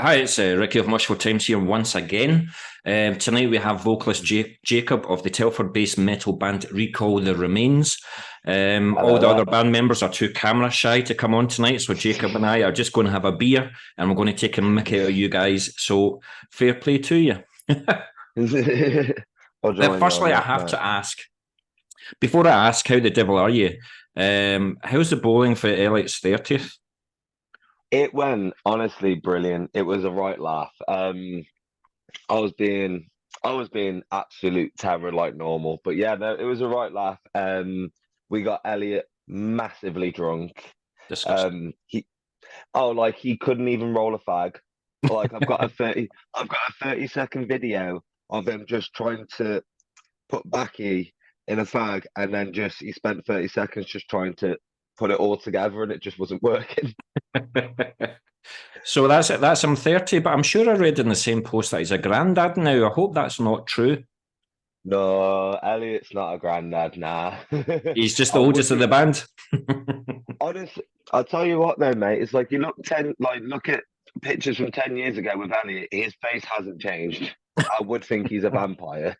Hi, it's Ricky of Moshville Times here once again. Tonight we have vocalist Jacob of the Telford-based metal band Recall the Remains. All Hello the there. other band members are too camera shy to come on tonight, so Jacob and I are just going to have a beer and we're going to take a mick out of you guys. So fair play to you. I'll join you on Firstly, I that, have mate. to ask, before I ask how the devil are you, how's the bowling for Elliot's 30th? It went honestly brilliant. It was a right laugh. I was being I was being absolute terror like normal, but yeah, no, it was a right laugh. We got Elliot massively drunk. Disgusting. He like he couldn't even roll a fag. Like I've got a 30-second video of him just trying to put backy in a fag, and then just he spent 30 seconds just trying to put it all together, and it just wasn't working. So that's it. That's him 30, but I'm sure I read in the same post that he's a granddad now. I hope that's not true. No, Elliot's not a granddad, nah. He's just I the would oldest of be the band. honest. I'll tell you what though, mate. It's like you look at pictures from 10 years ago with Elliot. His face hasn't changed. I would think he's a vampire.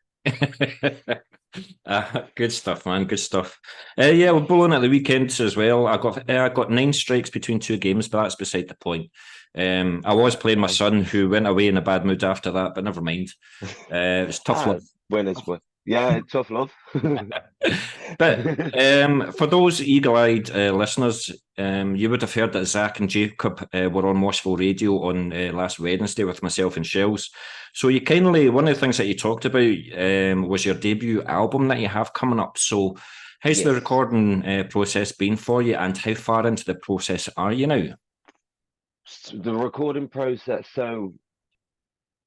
Good stuff, man. Good stuff. Yeah, we're bowling at the weekends as well. I got 9 strikes between 2 games, but that's beside the point. I was playing my Nice. son, who went away in a bad mood after that, but never mind. It was tough Ah, love. winners win. Yeah, tough love. But for those eagle-eyed listeners, you would have heard that Zach and Jacob were on Moshville Radio on last Wednesday with myself and Shells. So you kindly, one of the things that you talked about was your debut album that you have coming up. So how's the Yes. recording process been for you, and how far into the process are you now? The recording process. So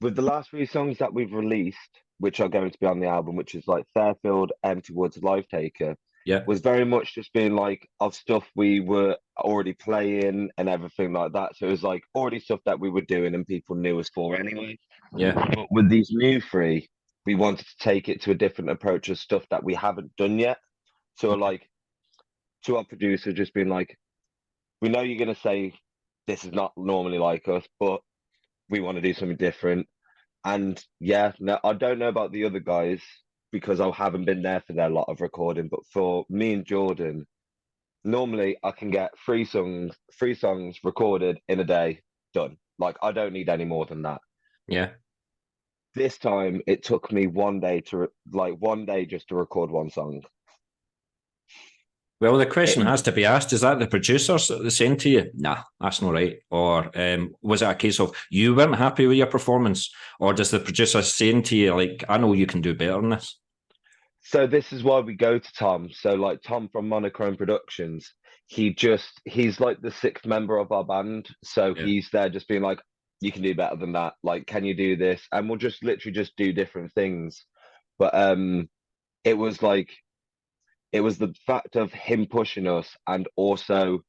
with the last 3 songs that we've released, which are going to be on the album, which is like Fairfield, Empty Woods, Lifetaker, Yeah, was very much just being like of stuff we were already playing and everything like that. So it was like already stuff that we were doing and people knew us for anyway. yeah, But with these new 3, we wanted to take it to a different approach of stuff that we haven't done yet. So like to our producer, just being like, we know you're gonna say this is not normally like us, but we want to do something different. And yeah, no, I don't know about the other guys because I haven't been there for their lot of recording. But for me and Jordan, normally I can get 3 songs recorded in a day, done. Like I don't need any more than that. yeah. This time it took me one day just to record one song. Well, the question It, has to be asked, is that the producers saying to you, nah, that's not right? Or was it a case of you weren't happy with your performance? Or does the producer saying to you, like, I know you can do better than this? so this is why we go to Tom. So like Tom from Monochrome Productions, he's like the 6th member of our band. So Yeah. he's there just being like, you can do better than that. Like, can you do this? And we'll just literally just do different things. But it was like it was the fact of him pushing us and also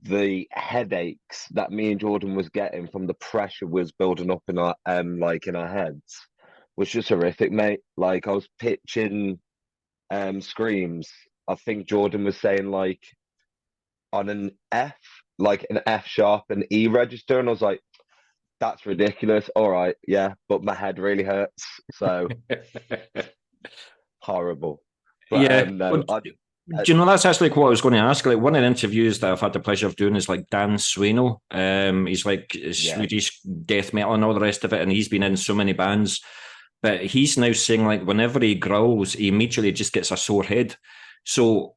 the headaches that me and Jordan was getting from the pressure was building up in our in our heads was just horrific, mate. Like I was pitching screams. I think Jordan was saying like on an F, like an F sharp and E register, and I was like, that's ridiculous. All right, yeah, but my head really hurts, so horrible. But Yeah. Well, no, I do you know that's actually what I was going to ask? Like one of the interviews that I've had the pleasure of doing is like Dan Swano. He's like yeah, Swedish death metal and all the rest of it, and he's been in so many bands. But he's now saying like whenever he growls, he immediately just gets a sore head. So,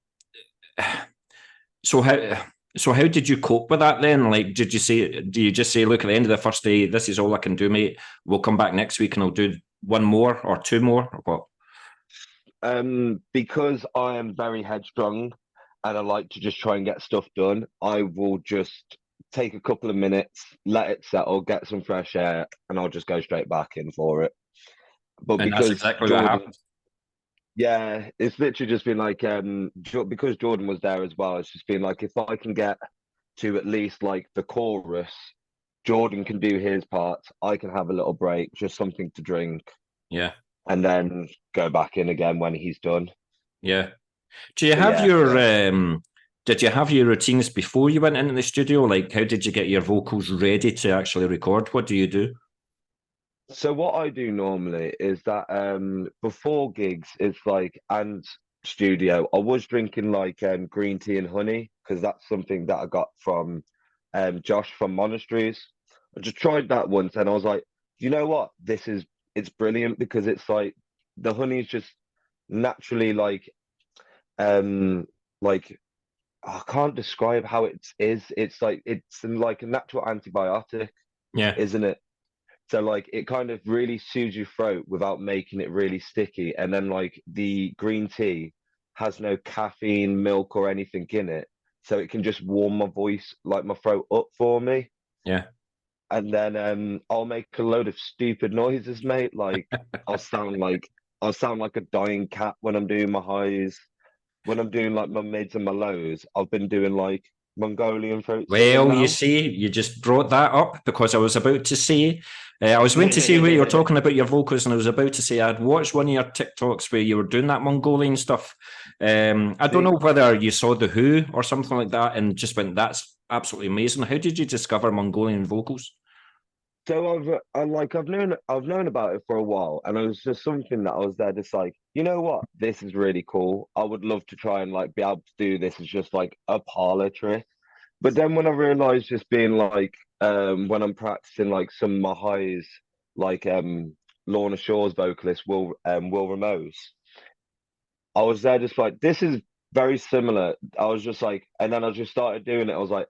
so how did you cope with that then? Like, do you just say, look, at the end of the first day, this is all I can do, mate. We'll come back next week and I'll do one more or 2 more or what? because I am very headstrong and I like to just try and get stuff done. I will just take a couple of minutes, let it settle, get some fresh air, and I'll just go straight back in for it. But And that's because exactly what Jordan, happened. yeah, it's literally just been like because Jordan was there as well. It's just been like if I can get to at least like the chorus, Jordan can do his part. I can have a little break, just something to drink, Yeah, and then go back in again when he's done. yeah. Do you But have yeah, your no. Did you have your routines before you went into the studio? Like, how did you get your vocals ready to actually record? What do you do? So what I do normally is that before gigs, it's like and studio, I was drinking like green tea and honey because that's something that I got from Josh from Monasteries. I just tried that once and I was like, you know what? It's brilliant because it's like the honey is just naturally um like I can't describe how it is. It's like like a natural antibiotic, Yeah, isn't it? So like it kind of really soothes your throat without making it really sticky. And then like the green tea has no caffeine, milk, or anything in it. So it can just warm my voice, like my throat up for me. yeah. And then I'll make a load of stupid noises, mate. Like I'll sound like I'll sound like a dying cat when I'm doing my highs. When I'm doing like my mids and my lows, I've been doing like Mongolian throat singing Well, you now. see, you just brought that up because I was about to say, I was waiting to see where you were talking about your vocals, and I was about to say I'd watched one of your TikToks where you were doing that Mongolian stuff. I don't See, know whether you saw The Who or something like that and just went, that's absolutely amazing. How did you discover Mongolian vocals? so I've known about it for a while, and it was just something that I was there just like, you know what, this is really cool. I would love to try and like be able to do this as just like a parlor trick. But then when I realized just being like when I'm practicing like some of my highs, like Lorna Shore's vocalist Will Ramos, I was there just like this is very similar. I was just like, and then I just started doing it. I was like,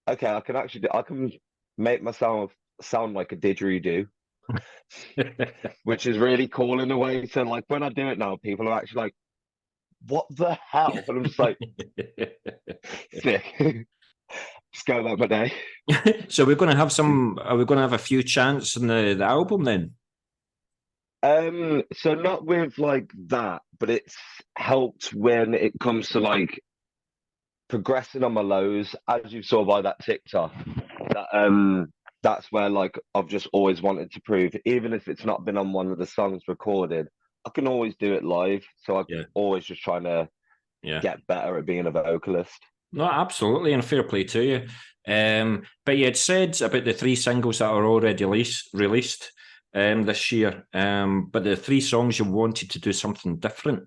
okay, I can make myself sound like a didgeridoo, which is really cool in a way. So like when I do it now, people are actually like, "What the hell?" And I'm just like, "Sick." Just go about my day. So we're going to have some. Are we going to have a few chants in the album then? So not with like that, but it's helped when it comes to like progressing on my lows, as you saw by that TikTok. That that's where like I've just always wanted to prove, even if it's not been on one of the songs recorded, I can always do it live. So I'm Yeah, always just trying to yeah. get better at being a vocalist. No, absolutely, and fair play to you. But you had said about the three singles that are already released this year, but the three songs you wanted to do something different.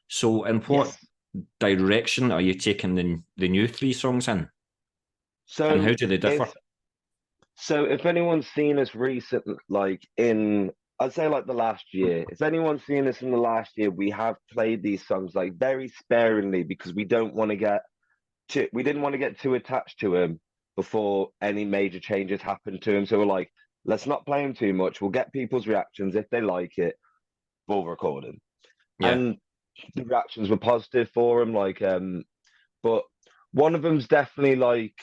So, in what Yes. direction are you taking the new three songs in, and how So do they differ? if if anyone's seen us recent, like in I'd say like the last year, if anyone's seen us in the last year, we have played these songs like very sparingly because we didn't want to get too attached to him before any major changes happened to him. So we're like, let's not play him too much. We'll get people's reactions. If they like it, we'll record him. Yeah, And the reactions were positive for him. But one of them's definitely like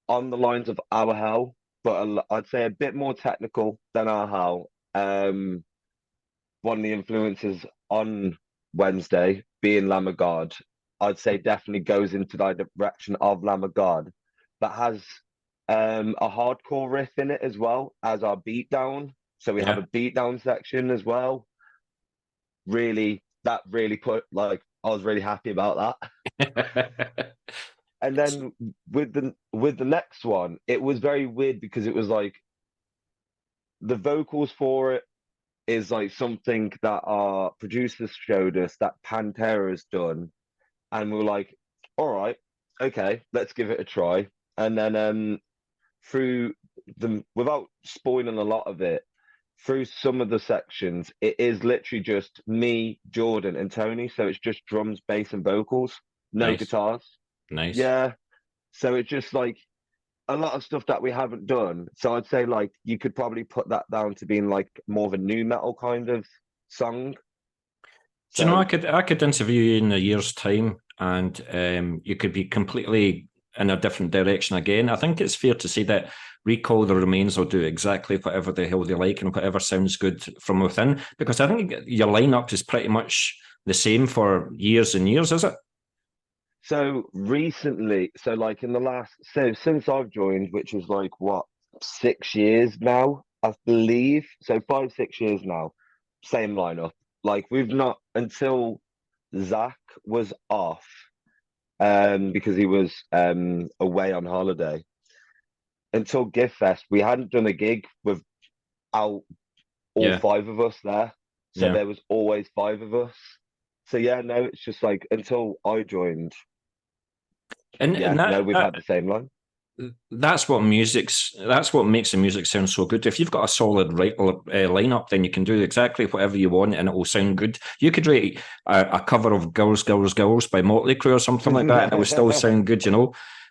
on the lines of Our Hell, but I'd say a bit more technical than Our Hell. One of the influences on Wednesday being Lamb of God, I'd say definitely goes into the direction of Lamb of God, but has a hardcore riff in it as well as our beatdown. So we have a yeah. beatdown section as well. Really, that really put like I was really happy about that. And then with the next one, it was very weird because it was like the vocals for it is like something that our producers showed us that Pantera's done, and we are like, all right, okay, let's give it a try. And then through the without spoiling a lot of it, through some of the sections, it is literally just me, Jordan, and Tony. So it's just drums, bass, and vocals, no Nice, guitars. nice. Yeah. So it's just like a lot of stuff that we haven't done. So I'd say like you could probably put that down to being like more of a new metal kind of song. Do you know, So I could interview you in a year's time, and you could be completely in a different direction again. I think it's fair to say that Recall the Remains will do exactly whatever the hell they like and whatever sounds good from within, because I think your lineup is pretty much the same for years and years, is it? recently, so like in the last so since I've joined, which is like what 6 years now, I believe. So 5, 6 years now, same lineup. Like we've not until Zach was off. because he was away on holiday. Until Gift Fest, we hadn't done a gig without all Yeah, five of us there. So yeah. there was always five of us. So yeah, no, it's just like until I joined, And yeah, no, that, we've had the same line. that's what makes the music sound so good. If you've got a solid lineup, then you can do exactly whatever you want, and it will sound good. You could write a cover of "Girls, Girls, Girls" by Motley Crue or something like that, and it will still sound good.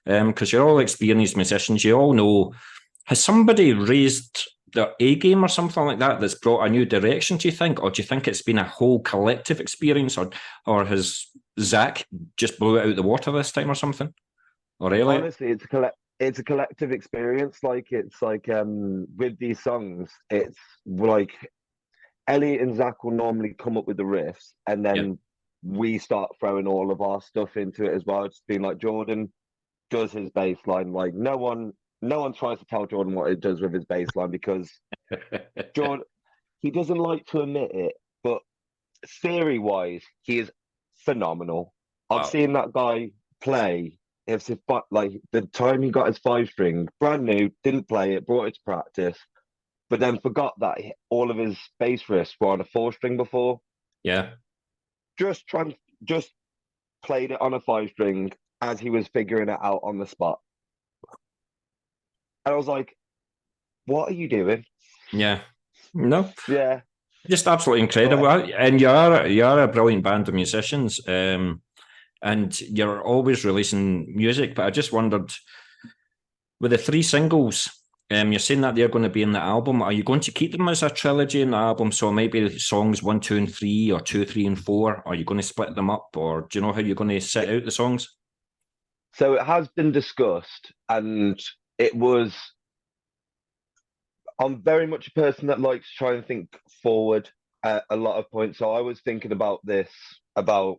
Because you're all experienced musicians. You all know. Has somebody raised their A game or something like that that's brought a new direction? Do you think, or do you think it's been a whole collective experience, or has Zach just blew it out the water this time or something, or Elliot? Honestly, it's a collective experience. Like it's like with these songs, it's like Elliot and Zach will normally come up with the riffs, and Yeah. then we start throwing all of our stuff into it as well. It's been like Jordan does his bass line. Like no one tries to tell Jordan what it does with his bass line because Jordan he doesn't like to admit it, but theory wise, he is phenomenal. I've Wow. seen that guy play. It's like the time he got his five string, brand new, didn't play it, brought it to practice, but then forgot that all of his bass riffs were on a four string before. Yeah. Just just played it on a five string as he was figuring it out on the spot. And I was like, "What are you doing?" Yeah. No, Yeah, just absolutely incredible. but And you're a brilliant band of musicians. And you're always releasing music. But I just wondered, with the three singles, you're saying that they're going to be in the album. Are you going to keep them as a trilogy in the album? So maybe songs 1, 2, and 3, or 2, 3, and 4. Are you going to split them up, or do you know how you're going to set out the songs? so it has been discussed, and it was I'm very much a person that likes to try and think forward at a lot of points. So I was thinking about this about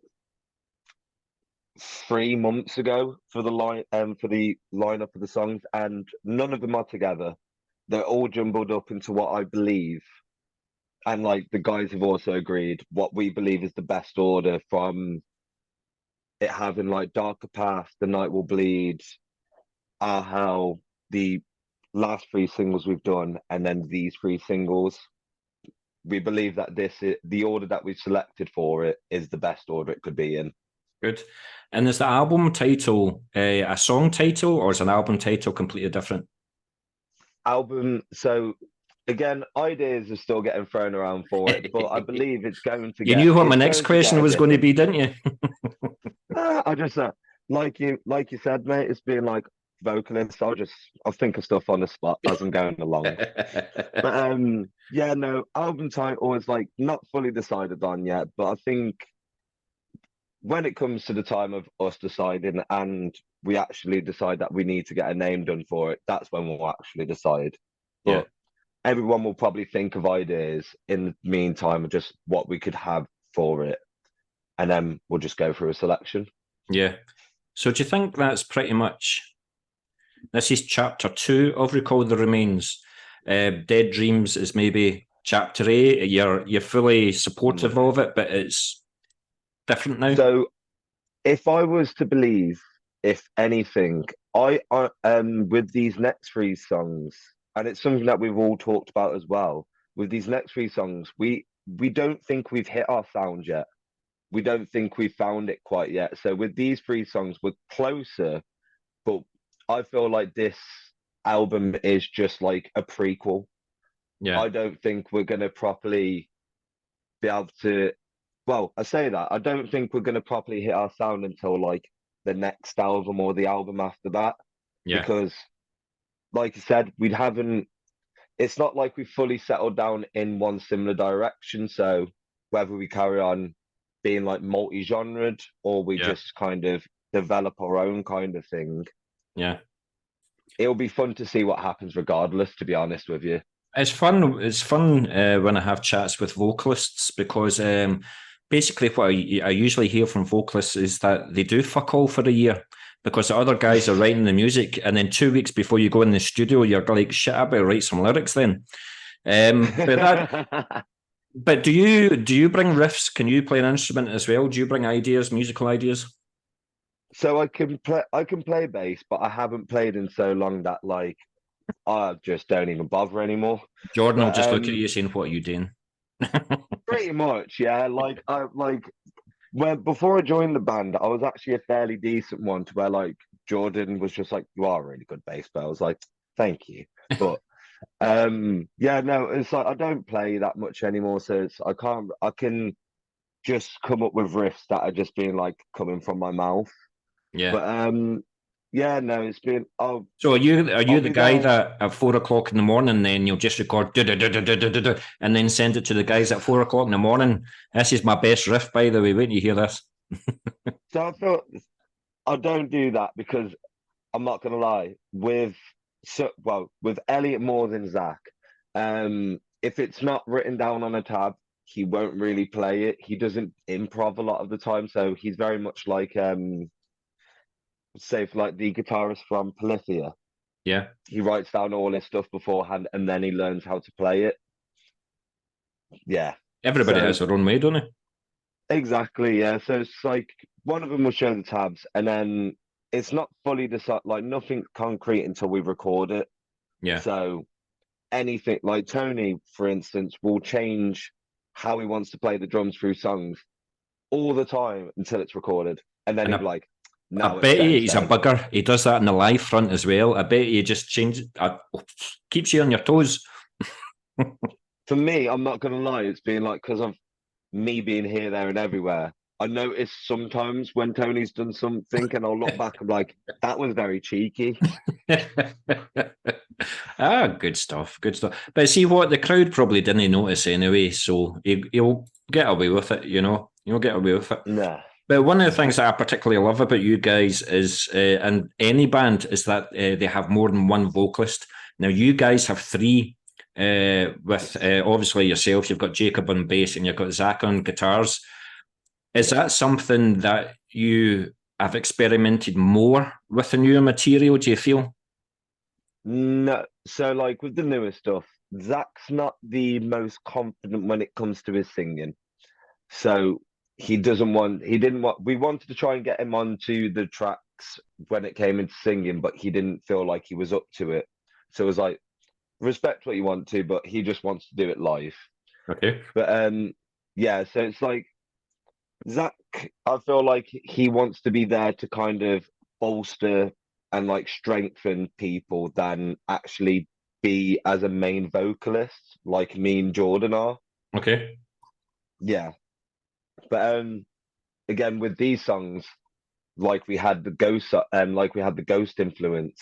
3 months ago for the lineup of the songs, and none of them are together. They're all jumbled up into what I believe, and like the guys have also agreed what we believe is the best order from it having like Darker Path, The Night Will Bleed, Our Hell, the last three singles we've done, and then these three singles. We believe that this is the order that we've selected for it is the best order it could be in. Good. And is the album title a song title, or is an album title completely different? Album. So again, ideas are still getting thrown around for it, but I believe it's going to You get knew what my it's next going to get question a was going to different. be, didn't you? I just like you said, mate. It's being like vocalist. I'll think of stuff on the spot as I'm going along. But yeah, no, album title is like not fully decided on yet, but I think when it comes to the time of us deciding and we actually decide that we need to get a name done for it, that's when we'll actually decide. Yeah. But everyone will probably think of ideas in the meantime of just what we could have for it. And then we'll just go through a selection. Yeah. So do you think that's pretty much this is chapter 2 of Recall the Remains? Dead Dreams is maybe chapter 8. You're fully supportive of it, but it's different now. So if I was to believe, if anything, I with these next three songs, and it's something that we've all talked about as well. With these next three songs, we don't think we've hit our sound yet. We don't think we've found it quite yet. So with these three songs, we're closer, but I feel like this album is just like a prequel. Yeah. I don't think we're gonna properly be able to. Well, I say that I don't think we're gonna properly hit our sound until like the next album or the album after that, Yeah. because, like I said, we haven't. It's not like we've fully settled down in one similar direction. So whether we carry on being like multi-genred or we Yeah. just kind of develop our own kind of thing, Yeah. it'll be fun to see what happens regardless, to be honest with you. It's fun. It's fun when I have chats with vocalists because basically what I usually hear from vocalists is that they do fuck all for a year because the other guys are writing the music, and then 2 weeks before you go in the studio, you're like, "Shit, I better write some lyrics." Then, but that. But do you bring riffs? Can you play an instrument as well? Do you bring ideas, musical ideas? So I can play bass, but I haven't played in so long that like I just don't even bother anymore. Jordan will But just look at you saying, "What are you doing?" pretty much, yeah. Like I like when before I joined the band, I was actually a fairly decent one to where like Jordan was just like, "You are a really good bass player." I was like, "Thank you," but yeah, no, it's like I don't play that much anymore, so I can just come up with riffs that are just being like coming from my mouth. Yeah. But yeah, no, it's been So are you I'll the be guy there. that at 4 o'clock in the morning, then you'll just record and then send it to the guys at 4 o'clock in the morning? This is my best riff, by the way. Wait till you hear this. So I feel I don't do that because I'm not gonna lie, with Elliot more than Zach, if it's not written down on a tab, he won't really play it. He doesn't improv a lot of the time, so he's very much like say for like the guitarist from Polyphia. Yeah. He writes down all his stuff beforehand and then he learns how to play it. Yeah. Everybody So has their own way, don't they? exactly, yeah. So it's like one of them will show the tabs and then it's not fully decided, like nothing concrete until we record it. Yeah. So anything like Tony, for instance, will change how he wants to play the drums through songs all the time until it's recorded. And then And he'd be like, I now it's bet set you in he's a stone. bugger. He does that in the live front as well. I bet you just changes, keeps you on your toes. For me, I'm not gonna lie, it's been like because of me being here, there, and everywhere. I notice sometimes when Tony's done something and I'll look back, I'm like, that was very cheeky. Good stuff, good stuff. But see what the crowd probably didn't notice anyway, so he'll get away with it. He'll get away with it. Nah. But one of the things that I particularly love about you guys is, and any band, is that they have more than one vocalist. Now you guys have three. With obviously yourself, you've got Jacob on bass and you've got Zach on guitars. Is Yeah. that something that you have experimented more with the newer material? Do you feel? No. So like with the newer stuff, Zach's not the most confident when it comes to his singing. So he didn't want, we wanted to try and get him onto the tracks when it came into singing, but he didn't feel like he was up to it. So it was like, respect what you want to, but he just wants to do it live. Okay. But yeah, so it's like Zach, I feel like he wants to be there to kind of bolster and like strengthen people than actually be as a main vocalist like me and Jordan are. Okay. Yeah. But again with these songs, like we had the ghost influence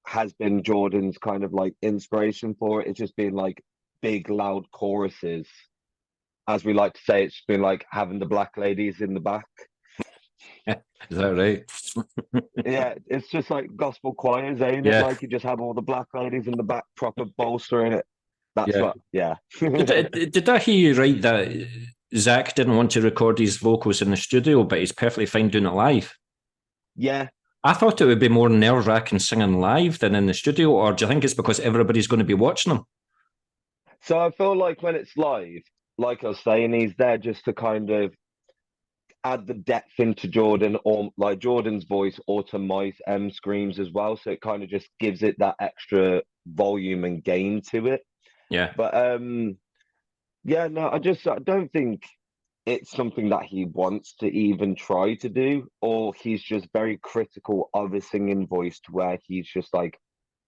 has been Jordan's kind of like inspiration for it. It's just been like big loud choruses. As we like to say, it's been like having the black ladies in the back. Is that right? Yeah, it's just like gospel choirs, ain't it? Yeah. Like you just have all the black ladies in the back, proper bolstering it. That's Yeah. what, yeah. Did I hear you right that Zach didn't want to record his vocals in the studio, but he's perfectly fine doing it live? Yeah. I thought it would be more nerve wracking singing live than in the studio, or do you think it's because everybody's going to be watching them? So I feel like when it's live, like I was saying, he's there just to kind of add the depth into Jordan or like Jordan's voice or to my screams as well. So it kind of just gives it that extra volume and gain to it. Yeah. But yeah, no, I don't think it's something that he wants to even try to do, or he's just very critical of his singing voice to where he's just like,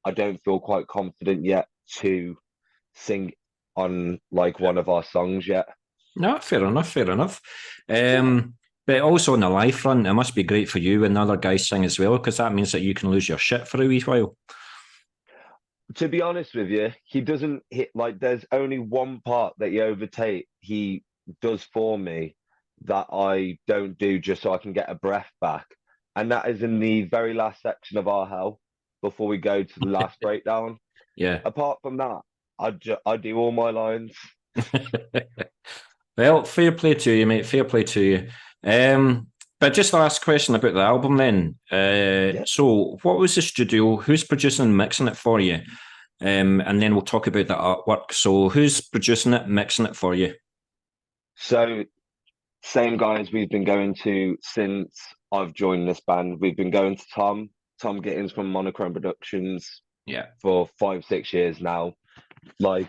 I don't feel quite confident yet to sing on like one of our songs yet. No, fair enough, fair enough. But also on the live front, it must be great for you when the other guys sing as well, because that means that you can lose your shit for a wee while. To be honest with you, he doesn't hit like there's only one part that he does for me that I don't do just so I can get a breath back. And that is in the very last section of our hell before we go to the last breakdown. Yeah. Apart from that, I do all my lines. Well, fair play to you, mate. Fair play to you. But just the last question about the album then. Yeah. So, what was the studio? Who's producing and mixing it for you? And then we'll talk about the artwork. So, who's producing it, mixing it for you? So same guys we've been going to since I've joined this band. We've been going to Tom Gittins from Monochrome Productions Yeah. for 5-6 years now. Like,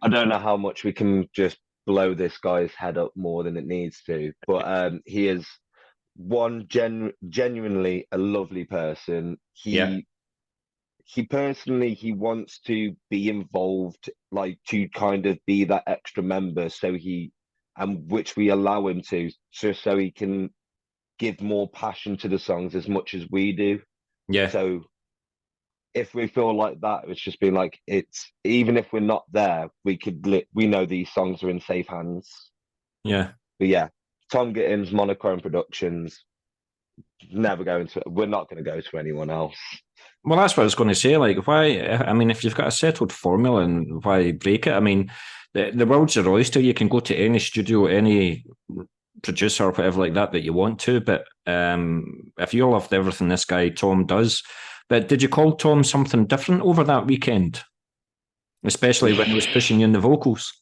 I don't know how much we can just blow this guy's head up more than it needs to, but he is genuinely a lovely person. Yeah. He personally, he wants to be involved, like to kind of be that extra member, and which we allow him to, just so he can give more passion to the songs as much as we do. Yeah. So if we feel like that, it's just been like, it's even if we're not there, we know these songs are in safe hands. Yeah. But yeah, Tom Gittins, Monochrome Productions, we're not going to go to anyone else. Well, that's what I was going to say. Like, why? I mean, if you've got a settled formula, and why break it? I mean, the world's your oyster. You can go to any studio, any producer or whatever like that you want to. But if you loved everything this guy Tom does, but did you call Tom something different over that weekend, especially when he was pushing you in the vocals?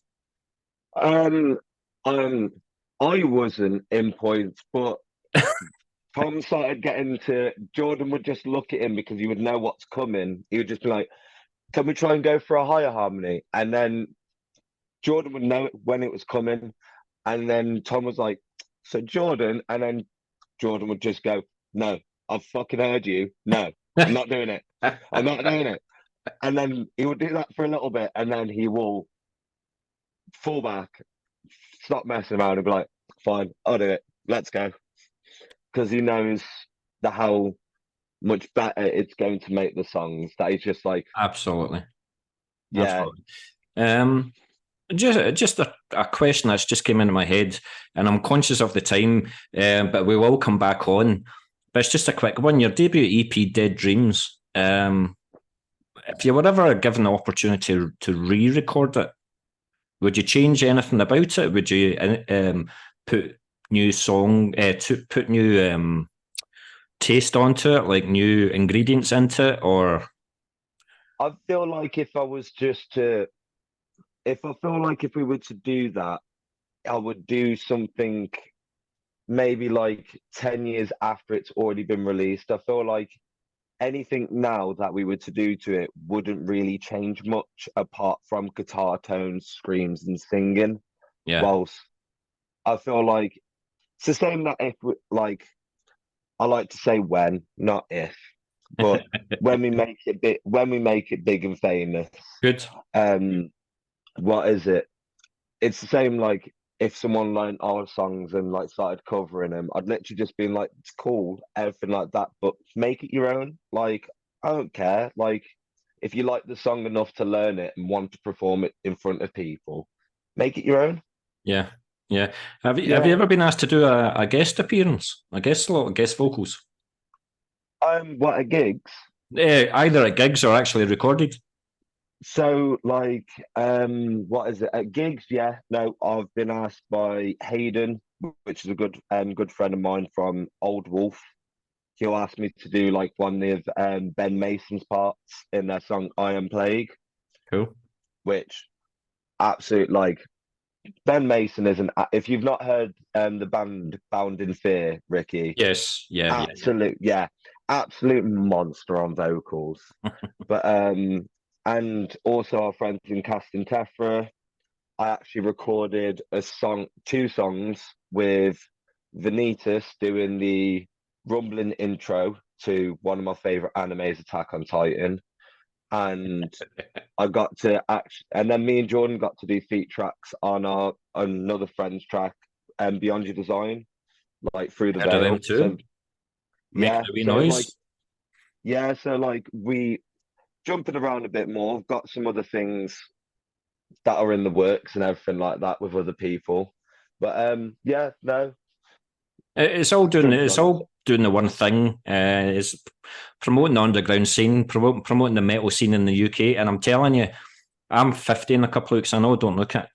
Um, I wasn't in points, but Tom started getting to Jordan would just look at him because he would know what's coming. He would just be like, "Can we try and go for a higher harmony?" And then Jordan would know it when it was coming, and then Tom was like, "So Jordan," and then Jordan would just go, "No, I've fucking heard you. No, I'm not doing it. I'm not doing it." And then he would do that for a little bit, and then he will fall back, stop messing around, and be like, "Fine, I'll do it. Let's go." Because he knows how much better it's going to make the songs. That he's just like, Absolutely, yeah. absolutely. Just a question that's just came into my head, and I'm conscious of the time, but we will come back on. But it's just a quick one. Your debut EP, Dead Dreams. If you were ever given the opportunity to re-record it, would you change anything about it? Would you put new put new taste onto it, like new ingredients into it, or? I feel like if we were to do that, I would do something maybe like 10 years after it's already been released. I feel like anything now that we were to do to it wouldn't really change much apart from guitar tones, screams, and singing. Yeah. Whilst I feel like it's the same that I like to say when, not if, but when we make it big and famous. Good. What is it? It's the same like if someone learned our songs and like started covering them, I'd literally just been like, it's cool, everything like that, but make it your own. Like, I don't care. Like, if you like the song enough to learn it and want to perform it in front of people, make it your own. Yeah. Yeah. Have you Yeah. ever been asked to do a guest appearance? A guest slot, guest vocals? What at gigs? Either at gigs or actually recorded. So like what is it? At gigs, yeah. No, I've been asked by Hayden, which is a good friend of mine from Old Wolf. He'll ask me to do like one of Ben Mason's parts in their song I Am Plague. Cool. Which absolute like Ben Mason is if you've not heard the band Bound in Fear, Ricky. Yes. Yeah. Absolute monster on vocals. But and also our friends in Casting Tefra, I actually recorded two songs with Vanitas doing the rumbling intro to one of my favorite animes, Attack on Titan. And I got to and then me and Jordan got to do feat tracks on another friend's track, Beyond Your Design, like Through the Heard of them Veil. too. So Making yeah, a wee so noise. like yeah, so like we jumping around a bit more. Got some other things that are in the works and everything like that with other people. But yeah, no, It's all doing. jumping It's on it. all doing the one thing. Is promoting the underground scene, promoting the metal scene in the UK. And I'm telling you, I'm 50 in a couple of weeks. I know, don't look at,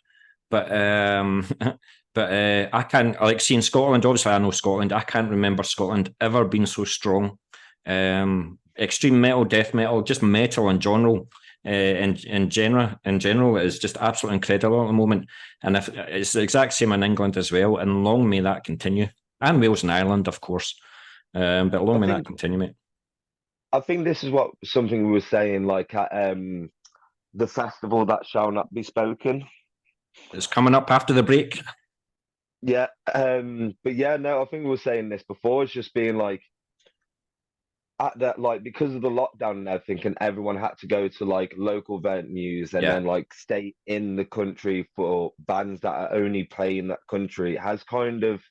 but I can't like seeing Scotland. Obviously, I know Scotland. I can't remember Scotland ever being so strong. Extreme metal, death metal, just metal in general. In general, is just absolutely incredible at the moment, and if it's the exact same in England as well, and long may that continue, and Wales and Ireland, of course. But along I with that, think continue, mate. I think this is what something we were saying, like at the festival that shall not be spoken. It's coming up after the break. Yeah, but yeah, no, I think we were saying this before. It's just being like at that, like because of the lockdown and everything, and everyone had to go to like local venues and Yeah, then like stay in the country for bands that are only playing in that country. It has kind of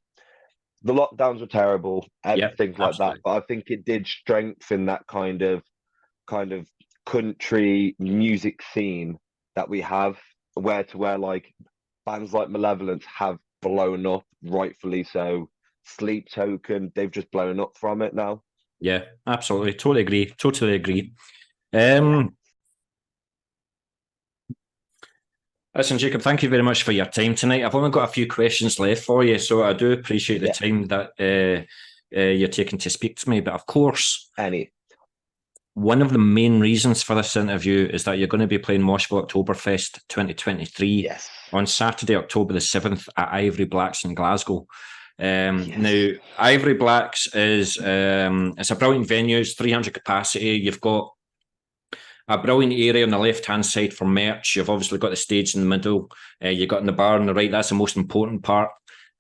the lockdowns were terrible, yeah, everything like that. absolutely. But I think it did strengthen that kind of country music scene that we have, where like bands like Malevolence have blown up, rightfully so. Sleep Token, they've just blown up from it now. Yeah, absolutely. Totally agree. Totally agree. Um, Listen, Jacob, thank you very much for your time tonight. I've only got a few questions left for you, so I do appreciate the Yeah, time that you're taking to speak to me. But of course, any. one of the main reasons for this interview is that you're going to be playing Moshville Oktoberfest 2023 Yes. on Saturday, October the 7th at Ivory Blacks in Glasgow. Yes. Now, Ivory Blacks is it's a brilliant venue. It's 300 capacity. You've got a brilliant area on the left-hand side for merch. You've obviously got the stage in the middle. You've got in the bar on the right. That's the most important part.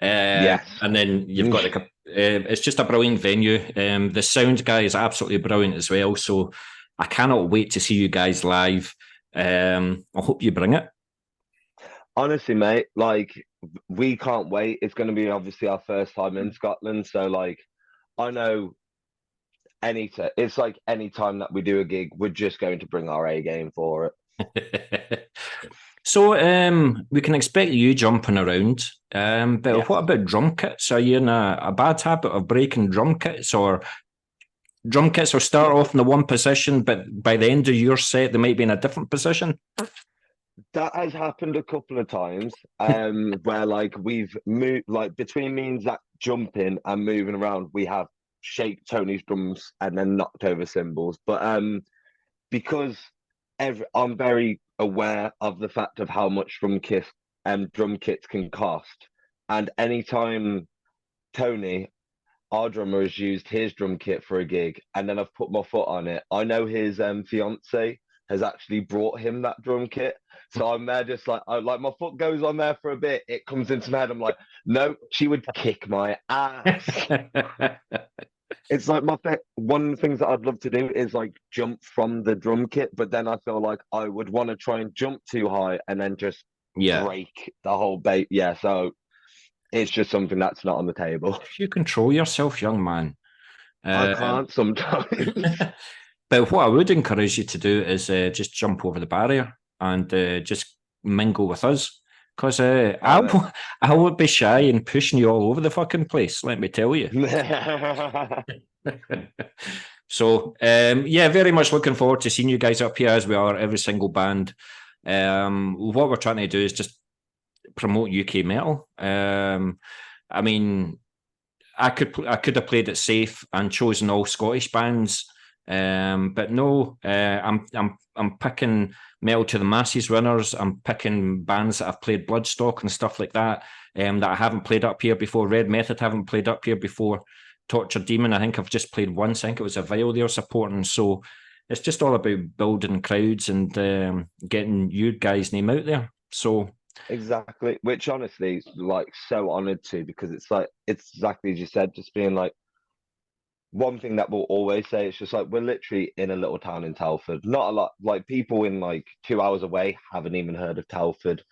Yes. And then you've got the. It's just a brilliant venue. The sound guy is absolutely brilliant as well. So I cannot wait to see you guys live. I hope you bring it. Honestly, mate, like we can't wait. It's going to be obviously our first time in Scotland, so like I know it's like any time that we do a gig, we're just going to bring our A game for it. So we can expect you jumping around. But Yes. what about drum kits? Are you in a bad habit of breaking drum kits, or drum kits will start off in the one position, but by the end of your set, they might be in a different position? That has happened a couple of times, where like we've moved like between me and Zach jumping and moving around, we have shaped Tony's drums and then knocked over cymbals. But because I'm very aware of the fact of how much drum kits can cost, and anytime Tony, our drummer, has used his drum kit for a gig, and then I've put my foot on it. I know his fiance has actually brought him that drum kit, so I'm there just like like my foot goes on there for a bit. It comes into my head. I'm like, no, she would kick my ass. It's like one of the things that I'd love to do is like jump from the drum kit, but then I feel like I would want to try and jump too high and then just Yeah. break the whole bait. Yeah, so it's just something that's not on the table. If you control yourself, young man. I Um, can't sometimes. but what I would encourage you to do is just jump over the barrier and just mingle with us. Because Oh, mate. I would be shy and pushing you all over the fucking place, let me tell you. So, yeah, very much looking forward to seeing you guys up here as we are, every single band. What we're trying to do is just promote UK metal. I mean, I could have played it safe and chosen all Scottish bands, but no, I'm picking Metal to the Masses winners. I'm picking bands that have played Bloodstock and stuff like that, that I haven't played up here before. Red Method haven't played up here before. Torture Demon, I think I've just played once. I think it was a Vile they were supporting. So it's just all about building crowds and getting you guys' name out there. So Exactly. Which honestly is like so honored to, because it's exactly as you said, just being like one thing that we'll always say, it's just like we're literally in a little town in Telford. Not a lot, like people in like 2 hours away haven't even heard of Telford.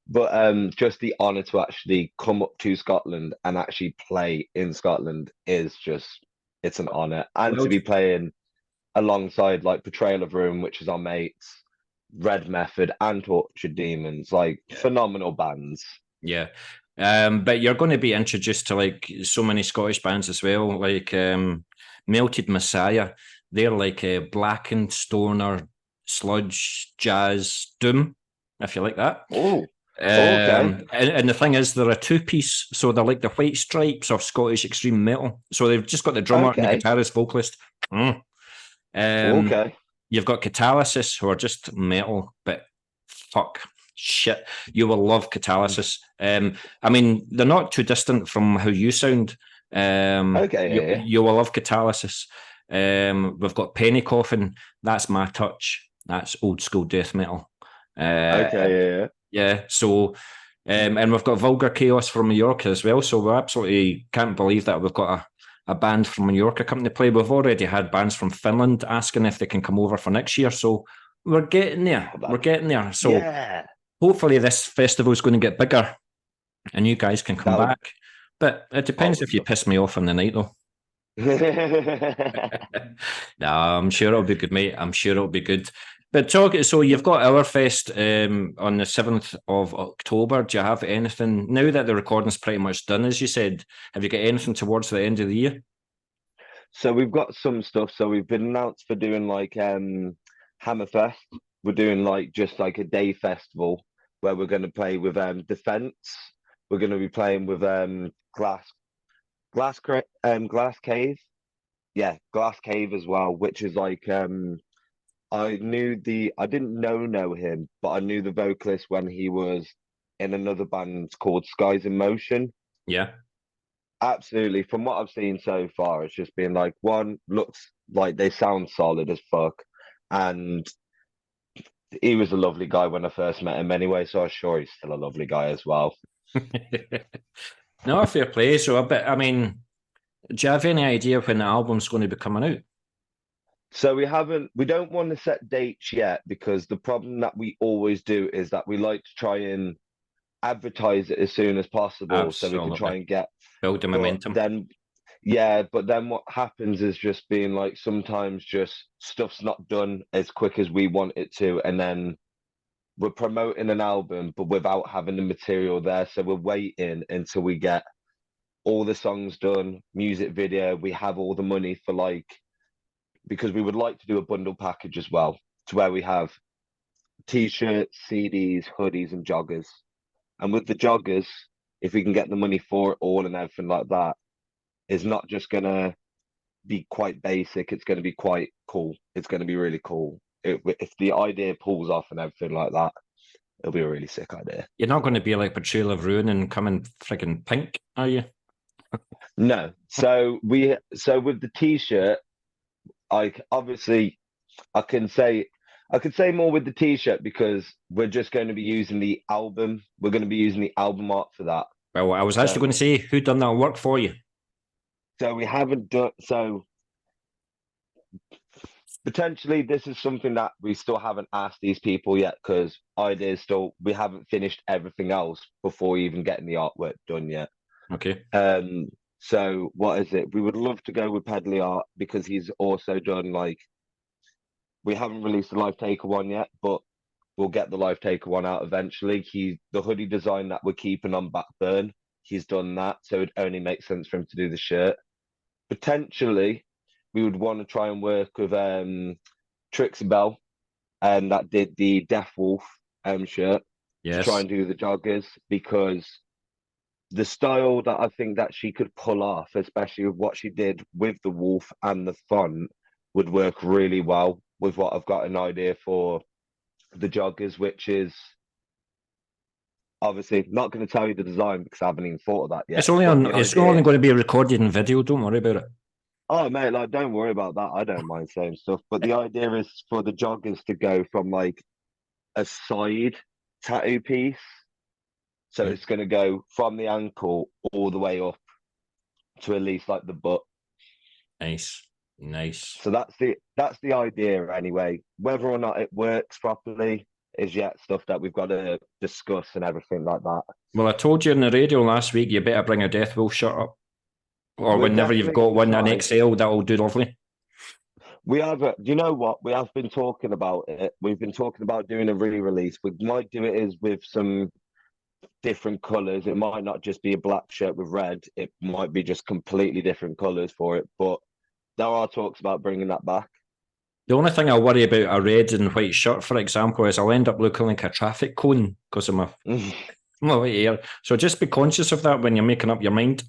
But just the honor to actually come up to Scotland and actually play in Scotland is just it's an honor. And to well, be playing alongside like Betrayal of Room, which is our mates, Red Method and Tortured Demons, like yeah. phenomenal bands. Yeah. But you're going to be introduced to like so many Scottish bands as well, like Melted Messiah. They're like blackened stoner, sludge, jazz, doom, if you like that. Oh, okay. And the thing is, they're a two-piece, so they're like the White Stripes of Scottish extreme metal. So they've just got the drummer and the Okay. guitarist, vocalist. Okay. You've got Catalysis, who are just metal, but fuck shit, you will love Catalysis. I mean, they're not too distant from how you sound. Okay, yeah. You will love Catalysis. We've got Penny Coffin. That's my touch. That's old school death metal. Okay, yeah. Yeah. So, and we've got Vulgar Chaos from Mallorca as well. So we absolutely can't believe that we've got a band from Mallorca coming to play. We've already had bands from Finland asking if they can come over for next year. So we're getting there. We're getting there. So yeah, hopefully this festival is going to get bigger and you guys can come that would. back. But it I depends would if you love. piss me off on the night, though. No, I'm sure it'll be good, mate. I'm sure it'll be good. But so you've got our fest on the 7th of October. Do you have anything, now that the recording's pretty much done, as you said, have you got anything towards the end of the year? So we've got some stuff. So we've been announced for doing like Hammerfest. We're doing like just like a day festival where we're going to play with Defense. We're going to be playing with Glass Cave. Yeah, Glass Cave as well, which is like I didn't know him, but I knew the vocalist when he was in another band called Skies in Motion. Yeah. Absolutely. From what I've seen so far, it's just been like one looks like they sound solid as fuck. And he was a lovely guy when I first met him anyway, so I'm sure he's still a lovely guy as well. No, fair play. So I mean, do you have any idea when the album's going to be coming out? So we don't want to set dates yet because the problem that we always do is that we like to try and advertise it as soon as possible so we can try Absolutely. and get, Build the but momentum. then yeah, but then what happens is just being like sometimes just stuff's not done as quick as we want it to, and then we're promoting an album but without having the material there. So we're waiting until we get all the songs done, music video, we have all the money for like, because we would like to do a bundle package as well, to where we have t-shirts, CDs, hoodies, and joggers. And with the joggers, if we can get the money for it all and everything like that, it's not just gonna be quite basic. It's gonna be quite cool. It's gonna be really cool. If the idea pulls off and everything like that, it'll be a really sick idea. You're not going to be like Betrayal of Ruin and come in friggin' pink, are you? No, so with the t-shirt, I obviously I could say more with the t-shirt because we're just going to be using the album. We're going to be using the album art for that. Well, I was actually So going to say, who done that work for you? so we haven't done so potentially this is something that we still haven't asked these people yet because ideas still we haven't finished everything else before even getting the artwork done yet. Okay. So what is it? We would love to go with Pedley Art because he's also done like we haven't released the Lifetaker one yet, but we'll get the Lifetaker one out eventually. The hoodie design that we're keeping on backburn, he's done that, so it only makes sense for him to do the shirt. Potentially, we would want to try and work with Trixie Bell, and that did the Death Wolf shirt to try Yes. and do the joggers because the style that I think that she could pull off, especially with what she did with the wolf and the font, would work really well with what I've got an idea for the joggers, which is obviously not going to tell you the design because I haven't even thought of that yet. It's only But on. the It's only idea, going to be recorded in video. Don't worry about it. oh mate, like don't worry about that. I don't mind saying stuff. But the idea is for the joggers to go from like a side tattoo piece. So Okay. it's going to go from the ankle all the way up to at least like the butt. Nice, nice. So that's the idea anyway. Whether or not it works properly is yet stuff that we've got to discuss and everything like that. Well, I told you on the radio last week. You better bring a Death Wolf shirt up, or We're whenever you've definitely got going to one an try. XL, that'll do lovely. We have, you know what? We have been talking about it. We've been talking about doing a re-release. We might do it as with some different colors. It might not just be a black shirt with red. It might be just completely different colors for it. But there are talks about bringing that back. The only thing I worry about a red and white shirt, for example, is I'll end up looking like a traffic cone because of my white hair. So just be conscious of that when you're making up your mind.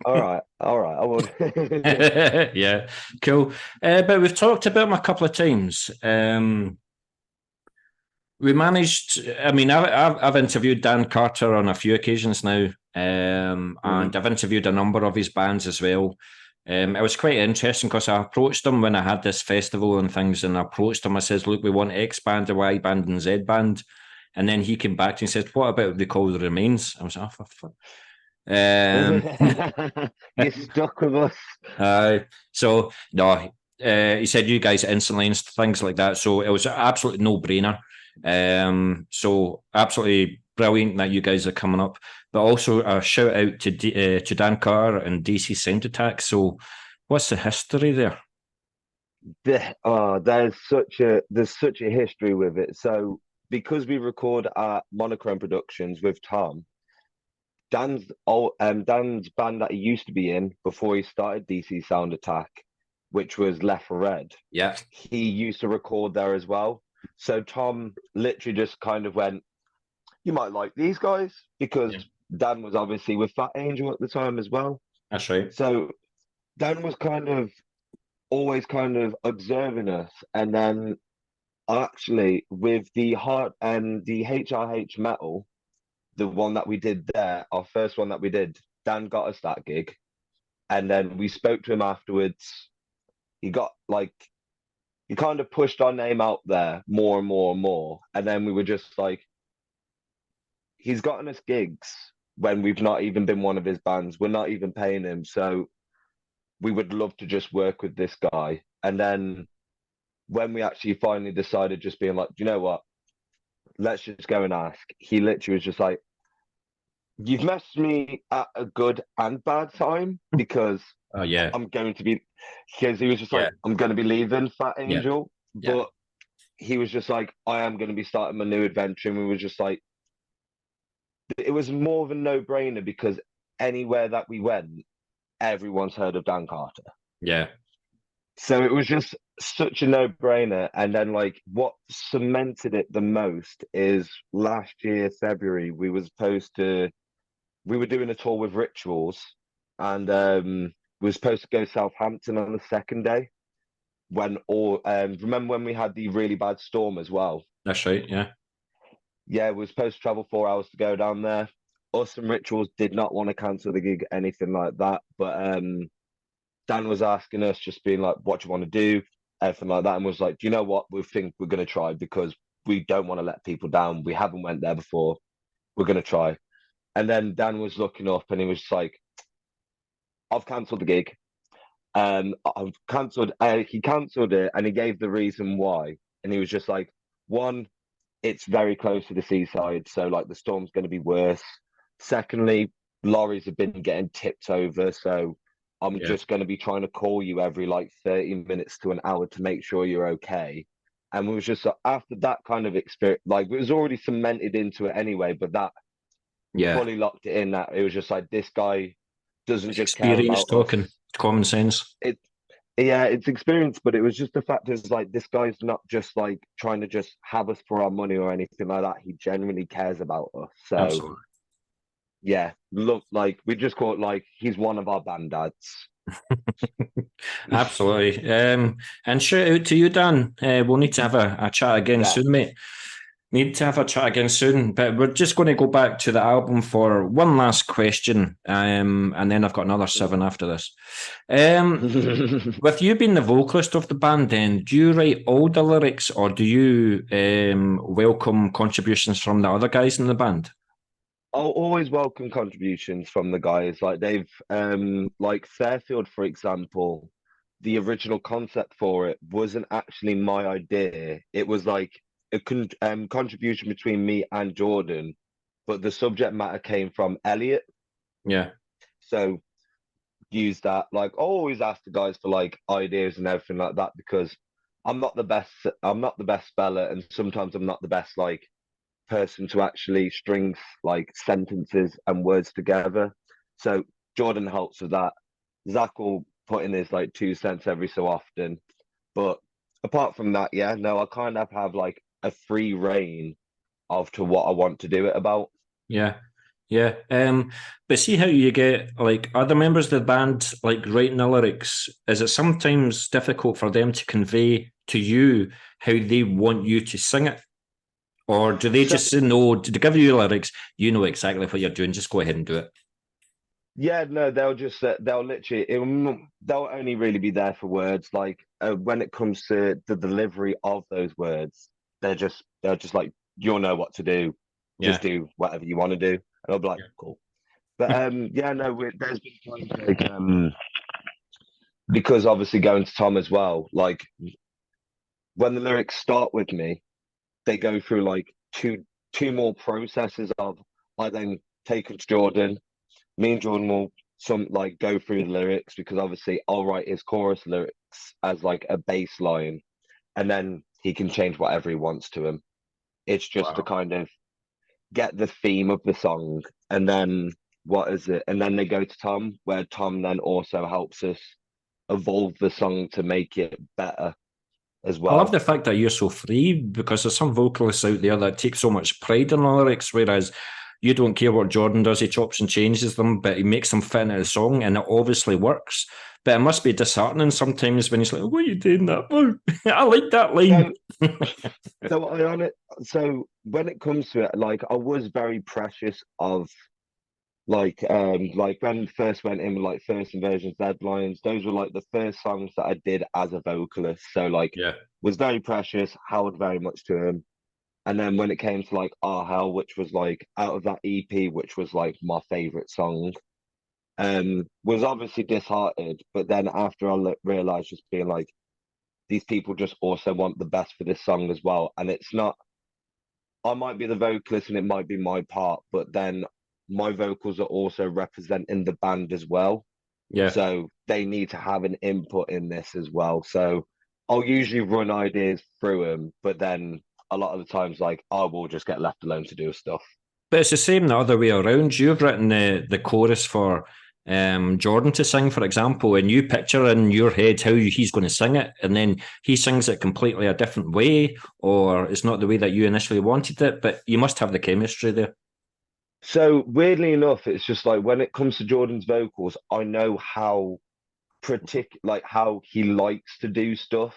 All right, I would. Yeah, cool. But we've talked about them a couple of times. we managed. I mean, I've interviewed Dan Carter on a few occasions now, and I've interviewed a number of his bands as well. It was quite interesting because I approached him when I had this festival and things, and I approached him. I says, "Look, we want X band, a Y band, and Z band," and then he came back to me and said, "What about they call the Remains?" I was like, "Oh, for fuck." You're stuck with us. So no, he said you guys instantly things like that. So it was an absolute no brainer. So absolutely brilliant that you guys are coming up. But also a shout out to Dan Carr and DC Sound Attack. So what's the history there? There's such a history with it. So because we record at Monochrome Productions with Tom, Dan's band that he used to be in before he started DC Sound Attack, which was Left for Red. Yeah, he used to record there as well. So Tom literally just kind of went, "You might like these guys," because Dan was obviously with Fat Angel at the time as well. that's right. So Dan was kind of always kind of observing us, and then actually with the HRH metal, the one that we did there, our first one that we did, Dan got us that gig, and then we spoke to him afterwards. He kind of pushed our name out there more and more and more, and then we were just like, he's gotten us gigs when we've not even been one of his bands. We're not even paying him, so we would love to just work with this guy. And then when we actually finally decided, just being like, "Do you know what? Let's just go and ask." He literally was just like, "You've messaged me at a good and bad time because I'm going to be," because he was just like, "I'm going to be leaving Fat Angel," but he was just like, "I am going to be starting my new adventure," and we were just like, it was more of a no-brainer because anywhere that we went, everyone's heard of Dan Carter. Yeah. So it was just such a no-brainer. And then like what cemented it the most is last year, February, we were doing a tour with Rituals, and we were supposed to go Southampton on the second day remember when we had the really bad storm as well? That's right, yeah. Yeah, we were supposed to travel 4 hours to go down there. Us and Rituals did not want to cancel the gig, anything like that. But Dan was asking us, just being like, "What do you want to do?" Everything like that. And was like, "Do you know what? We think we're going to try because we don't want to let people down. We haven't went there before. We're going to try." And then Dan was looking up and he was like, "I've cancelled the gig. I've cancelled." He cancelled it and he gave the reason why. And he was just like, "One, it's very close to the seaside, so like the storm's going to be worse. Secondly, lorries have been getting tipped over, so I'm just going to be trying to call you every like 30 minutes to an hour to make sure you're okay." And we was just after that kind of experience, like it was already cemented into it anyway, but that fully locked it in. That it was just like, this guy doesn't just care about talking us. common sense. It's experience, but it was just the fact is like, this guy's not just like trying to just have us for our money or anything like that. He genuinely cares about us. So absolutely. Yeah, look, like we just call it like he's one of our band dads. Absolutely. And shout out to you, Dan. We'll need to have a chat again soon, mate. Need to have a chat again soon, but we're just going to go back to the album for one last question, and then I've got another 7 after this. With you being the vocalist of the band, then do you write all the lyrics, or do you welcome contributions from the other guys in the band? I'll always welcome contributions from the guys. Like they've, like Fairfield, for example, the original concept for it wasn't actually my idea. It was like a contribution between me and Jordan, but the subject matter came from Elliot. Yeah. So use that. Like always ask the guys for like ideas and everything like that, because I'm not the best speller, and sometimes I'm not the best like person to actually string like sentences and words together. So Jordan helps with that. Zach will put in his like 2 cents every so often. But apart from that, I kind of have like a free reign of to what I want to do it about. Yeah. Yeah. But see how you get like other members of the band like writing the lyrics. Is it sometimes difficult for them to convey to you how they want you to sing it? Or do they So, just say, no, to give you lyrics, you know exactly what you're doing, just go ahead and do it? yeah, no, they'll just they'll literally they'll only really be there for words. Like when it comes to the delivery of those words, they're just like, you'll know what to do. Just Yeah. do whatever you want to do, and I'll be like, cool. But yeah, no, there's been times like because obviously going to Tom as well. Like when the lyrics start with me, they go through like two more processes of I then take it to Jordan. Me and Jordan will some like go through the lyrics because obviously I'll write his chorus lyrics as like a bass line, and then he can change whatever he wants to them. It's just to Wow. kind of get the theme of the song, and then what is it? And then they go to Tom, where Tom then also helps us evolve the song to make it better as I love well. the fact that you're so free because there's some vocalists out there that take so much pride in the lyrics, whereas you don't care what Jordan does. He chops and changes them, but he makes them fit into the song, and it obviously works. But it must be disheartening sometimes when he's like, "What are you doing that for? I like that line." So, so I on it. So when it comes to it, like I was very precious of like when first went in with like first inversions, deadlines. Those were like the first songs that I did as a vocalist. So like Yeah. was very precious, held very much to him. And then when it came to like Our Hell, which was like out of that EP, which was like my favorite song, was obviously disheartened. But then after I realized, just being like, these people just also want the best for this song as well. And it's not, I might be the vocalist and it might be my part, but then my vocals are also representing the band as well. Yeah. So they need to have an input in this as well. So I'll usually run ideas through them, but then a lot of the times, like I will just get left alone to do stuff. But it's the same the other way around. You've written the chorus for Jordan to sing, for example, and you picture in your head how he's going to sing it, and then he sings it completely a different way, or it's not the way that you initially wanted it, but you must have the chemistry there. So weirdly enough, it's just like when it comes to Jordan's vocals, I know how like how he likes to do stuff,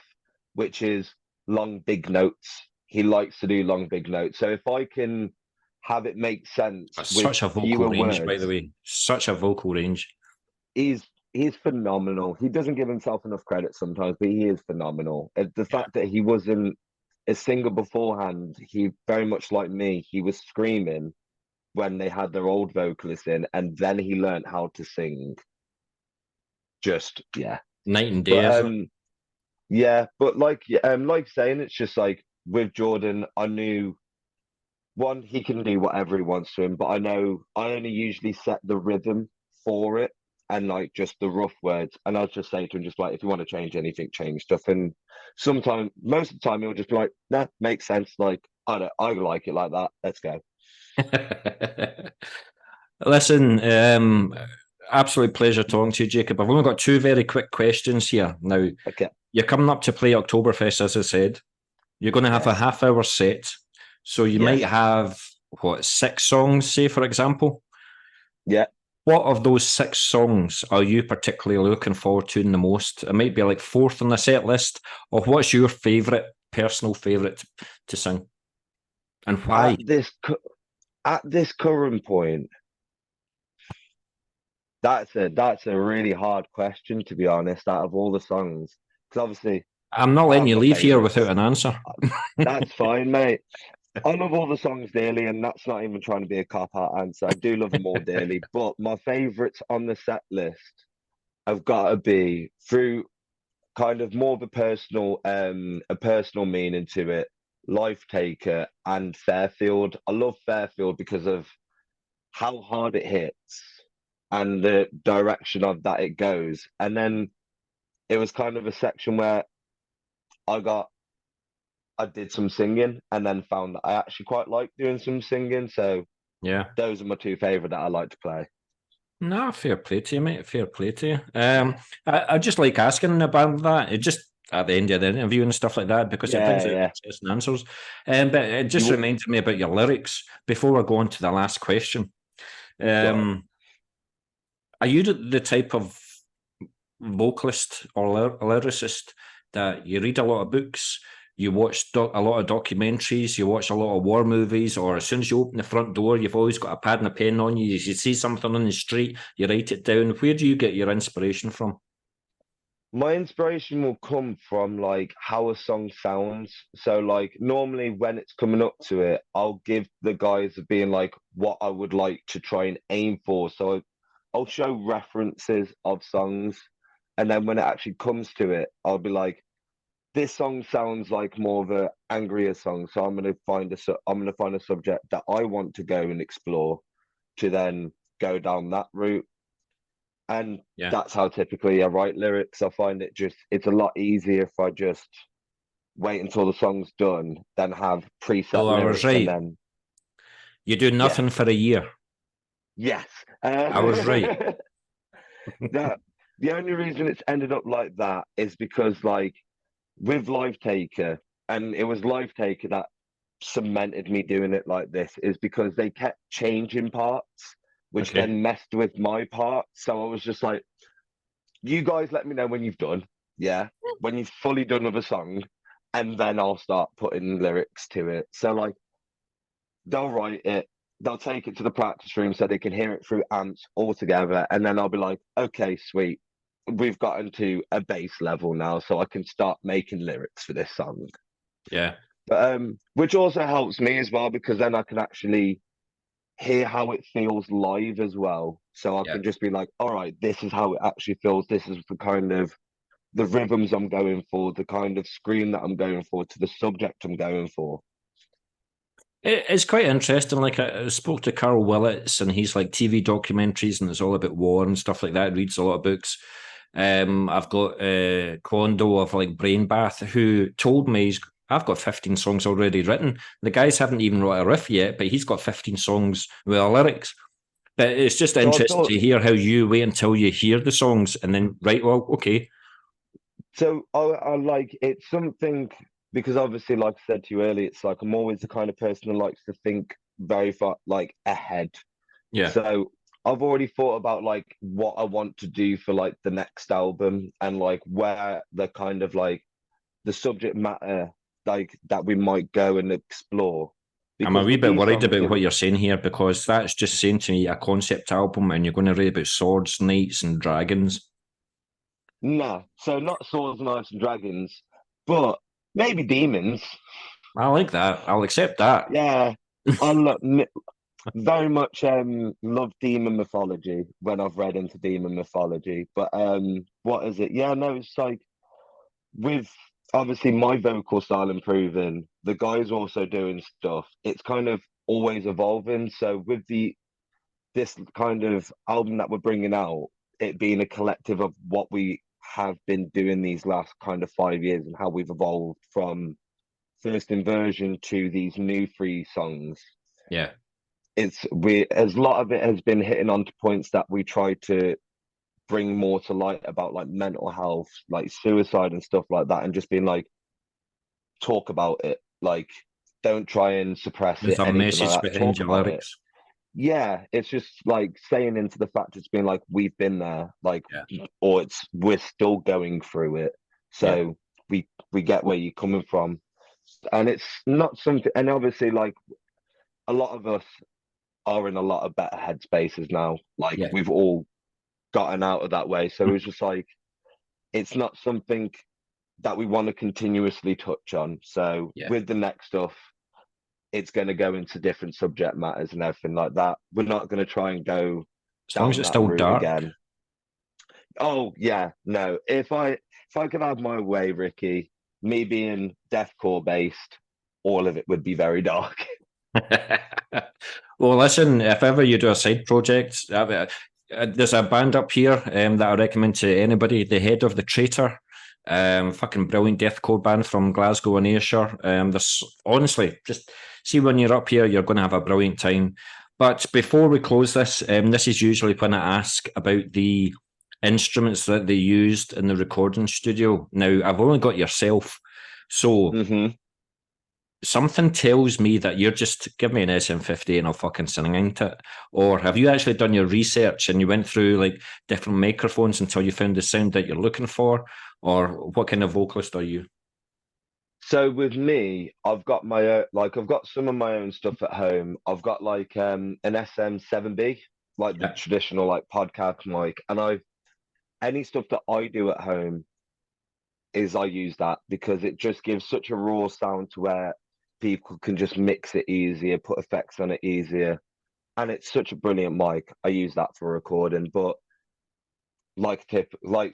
which is long big notes. He likes to do long big notes. So if I can have it make sense with Such a vocal fewer range, by the words, way. Such a vocal range. he's phenomenal. He doesn't give himself enough credit sometimes, but he is phenomenal. The Yeah. fact that he wasn't a singer beforehand, he very much like me, he was screaming when they had their old vocalist in, and then he learned how to sing. Just yeah. Night and day, But isn't it? yeah, but like saying, it's just like with Jordan, I knew one, he can do whatever he wants to him, but I know I only usually set the rhythm for it and like just the rough words. And I'll just say to him, just like, if you want to change anything, change stuff. And sometimes, most of the time, he'll just be like, nah, makes sense. Like, I like it like that. Let's go. Listen, absolute pleasure talking to you, Jacob. I've only got two very quick questions here. Now, Okay. you're coming up to play Oktoberfest, as I said. You're going to have a Yes. half-hour set. So you might Yes. have, what, 6 songs, say, for example? Yeah. What of those 6 songs are you particularly looking forward to the most? It might be like fourth on the set list, or what's your favourite, personal favourite to sing, and At why? this at this current point, that's a really hard question to be honest. Out of all the songs, because obviously I'm not I letting have you my leave here without favorites. an answer. That's fine, mate. I love all the songs dearly, and that's not even trying to be a cop out answer. I do love them all dearly, but my favorites on the set list have got to be through kind of more of a personal meaning to it. Lifetaker and Fairfield. I love Fairfield because of how hard it hits and the direction of that it goes. And then it was kind of a section where I got I did some singing and then found that I actually quite like doing some singing. So Yeah. those are my two favorite that I like to play. No, fair play to you, mate. Fair play to you. Yeah. I just like asking about that. It just at the end of the interview and stuff like that because it brings Yeah, out yeah. interesting answers. But it just You reminded me about your lyrics before we go on to the last question. go on. Um, are you the type of vocalist or lyricist that you read a lot of books, you watch a lot of documentaries, you watch a lot of war movies, or as soon as you open the front door, you've always got a pad and a pen on you. You see something on the street, you write it down. Where do you get your inspiration from? My inspiration will come from like how a song sounds. So like normally when it's coming up to it, I'll give the guys of being like what I would like to try and aim for. So I'll show references of songs, and then when it actually comes to it, I'll be like, this song sounds like more of a angrier song. So I'm gonna find a subject that I want to go and explore to then go down that route. And Yeah. that's how typically I write lyrics. I find it's a lot easier if I just wait until the song's done, then have preset So I was lyrics, and right. then You do yeah, nothing for a year. yes. I was right. That the only reason it's ended up like that is because like with Lifetaker, and it was Lifetaker that cemented me doing it like this, is because they kept changing parts, which Okay. then messed with my part. So I was just like, you guys let me know when you've done, yeah, when you've fully done with a song, and then I'll start putting lyrics to it. So like they'll write it, they'll take it to the practice room so they can hear it through amps all together, and then I'll be like, okay, sweet. We've gotten to a base level now, so I can start making lyrics for this song. Yeah. But which also helps me as well because then I can actually hear how it feels live as well. So I Yeah. can just be like, all right, this is how it actually feels. This is the kind of the rhythms I'm going for, the kind of scream that I'm going for, to the subject I'm going for. It's quite interesting. Like I spoke to Carl Willits, and he's like TV documentaries, and it's all about war and stuff like that. Reads a lot of books. I've got Quando of like Brain Bath, who told me I've got 15 songs already written. The guys haven't even wrote a riff yet, but he's got 15 songs with lyrics. But it's just So I interesting thought, to hear how you wait until you hear the songs and then right, well, okay, I like it's something because obviously, like I said to you earlier, it's like I'm always the kind of person who likes to think very far, like ahead. yeah. So I've already thought about like what I want to do for like the next album and like where the kind of like the subject matter like that we might go and explore. I'm a Because wee with bit these worried songs, about what you're saying here because that's just saying to me a concept album and you're going to write about swords, knights, and dragons. no, so not swords, knives, and dragons, but maybe demons. I like that. I'll accept that. Yeah, I very much love demon mythology when I've read into demon mythology. But what is it? Yeah, no, it's like with obviously my vocal style improving, the guys also doing stuff. It's kind of always evolving. So with the this kind of album that we're bringing out, it being a collective of what we have been doing these last kind of 5 years and how we've evolved from first inversion to these new three songs. Yeah. It's we as a lot of it has been hitting onto points that we try to bring more to light about like mental health, like suicide and stuff like that, and just being like talk about it. Like don't try and suppress There's it, a anything like message that. behind Talk your about it. lyrics. Yeah, it's just like saying into the fact it's been like we've been there, like Yeah. or it's we're still going through it. Yeah. So we get where you're coming from. And it's not something and obviously like a lot of us are in a lot of better headspaces now. Like Yeah. we've all gotten out of that way. So it's just like it's not something that we want to continuously touch on. So Yeah. with the next stuff, it's going to go into different subject matters and everything like that. We're not going to try and go As long as down it's that still route dark. again. Oh yeah, no. If I could have my way, Ricky, me being deathcore based, all of it would be very dark. Well, listen, if ever you do a side project, there's a band up here that I recommend to anybody. The Head of the Traitor, fucking brilliant deathcore band from Glasgow and Ayrshire. This honestly, just see when you're up here, you're going to have a brilliant time. But before we close this is usually when I ask about the instruments that they used in the recording studio. Now, I've only got yourself, so Hmm. something tells me that you're just give me an SM50 and I'll fucking sing into it. Or have you actually done your research and you went through like different microphones until you found the sound that you're looking for? Or what kind of vocalist are you? So with me, I've got my own, like I've got some of my own stuff at home. I've got like an SM7B, like the Yeah. traditional like podcast mic, and I any stuff that I do at home is I use that because it just gives such a raw sound to where people can just mix it easier, put effects on it easier, and it's such a brilliant mic. I use that for recording, but like